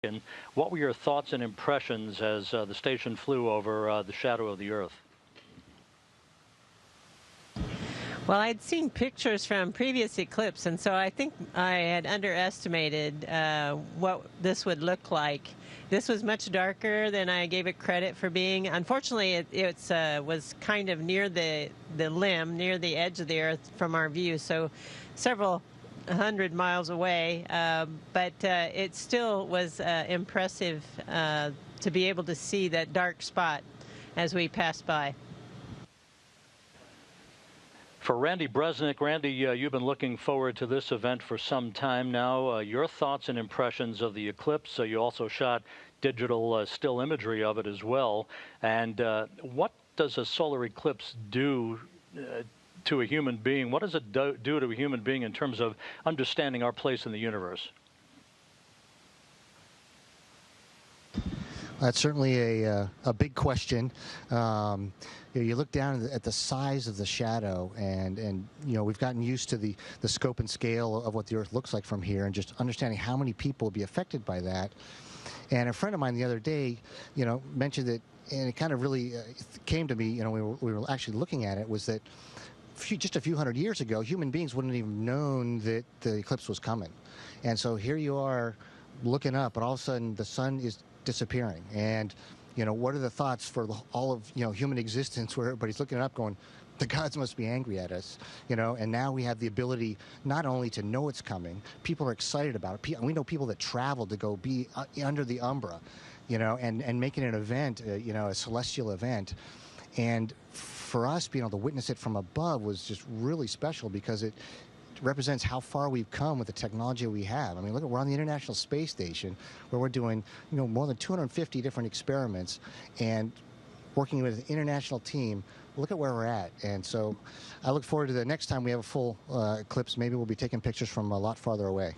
And what were your thoughts and impressions as the station flew over the shadow of the Earth? Well, I'd seen pictures from previous eclipse, and so I think I had underestimated what this would look like. This was much darker than I gave it credit for being. Unfortunately, it was kind of near the limb, near the edge of the Earth from our view, so several 100 miles away, but it still was impressive to be able to see that dark spot as we passed by. For Randy Bresnik, Randy, you've been looking forward to this event for some time now. Your thoughts and impressions of the eclipse. You also shot digital still imagery of it as well. And what does a solar eclipse do to a human being? What does it do to a human being in terms of understanding our place in the universe? That's certainly a big question. You look down at the size of the shadow, and we've gotten used to the scope and scale of what the Earth looks like from here, and just understanding how many people will be affected by that. And a friend of mine the other day, mentioned that, and it kind of really came to me. We were actually looking at it. Was that just a few hundred years ago, human beings wouldn't have even known that the eclipse was coming, and so here you are, looking up, and all of a sudden the sun is disappearing. And what are the thoughts for all of human existence, where everybody's looking up going, the gods must be angry at us, and now we have the ability not only to know it's coming, people are excited about it. We know people that travel to go be under the umbra, and making an event, a celestial event. And for us, being able to witness it from above was just really special, because it represents how far we've come with the technology we have. I mean, look, we're on the International Space Station, where we're doing, more than 250 different experiments, and working with an international team. Look at where we're at. And so I look forward to the next time we have a full eclipse. Maybe we'll be taking pictures from a lot farther away.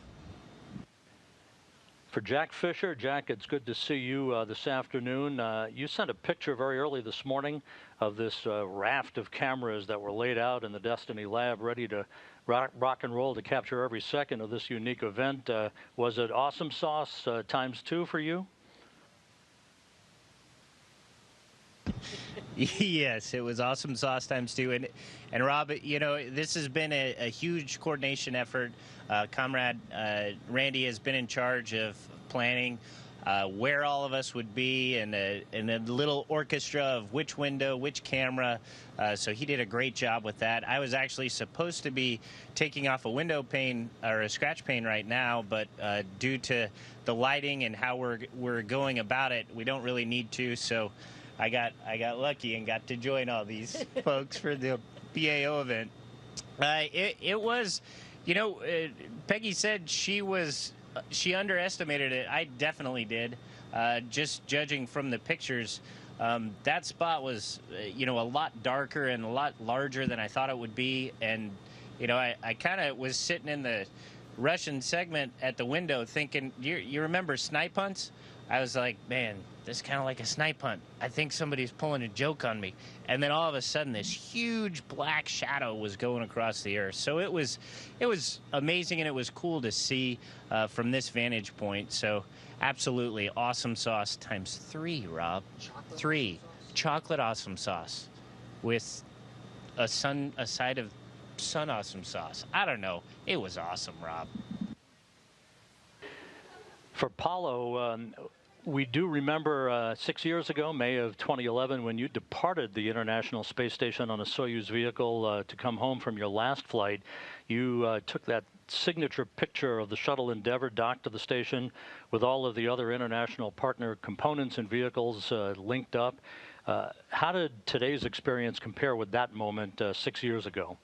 For Jack Fisher, Jack, it's good to see you this afternoon. You sent a picture very early this morning of this raft of cameras that were laid out in the Destiny Lab, ready to rock and roll to capture every second of this unique event. Was it awesome sauce ×2 for you? Yes, it was awesome sauce ×2. And Rob, this has been a huge coordination effort. Comrade Randy has been in charge of planning where all of us would be, and a little orchestra of which window, which camera. So he did a great job with that. I was actually supposed to be taking off a window pane or a scratch pane right now, but due to the lighting and how we're going about it, we don't really need to. So I got lucky and got to join all these folks for the PAO event. It was, Peggy said she underestimated it. I definitely did. Just judging from the pictures, that spot was, a lot darker and a lot larger than I thought it would be. And, I kind of was sitting in the Russian segment at the window thinking, you remember snipe hunts? I was like, man, this is kind of like a snipe hunt. I think somebody's pulling a joke on me. And then all of a sudden, this huge black shadow was going across the Earth. So it was amazing, and it was cool to see from this vantage point. So absolutely awesome sauce ×3, Rob. 3 chocolate awesome sauce with a side of sun awesome sauce. I don't know. It was awesome, Rob. For Paulo, we do remember 6 years ago, May of 2011, when you departed the International Space Station on a Soyuz vehicle to come home from your last flight. You took that signature picture of the shuttle Endeavour docked to the station with all of the other international partner components and vehicles linked up. How did today's experience compare with that moment 6 years ago?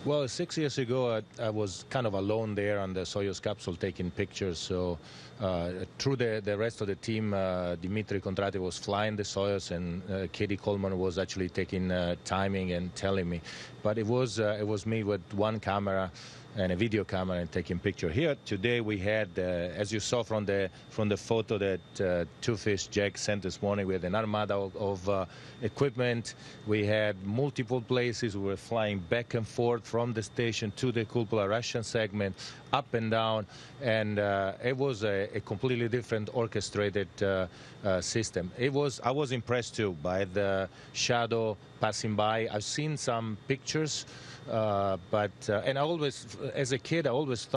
Well, 6 years ago, I was kind of alone there on the Soyuz capsule taking pictures. So through the rest of the team, Dmitry Kondratiev was flying the Soyuz, and Katie Coleman was actually taking timing and telling me. But it was me with one camera and a video camera and taking picture. Here today we had, as you saw from the photo that Two Fish Jack sent this morning, we had an armada of equipment. We had multiple places. We were flying back and forth from the station to the cupola Russian segment, up and down, and it was a completely different orchestrated system. I was impressed too by the shadow passing by. I've seen some pictures, but and I always, as a kid, I always thought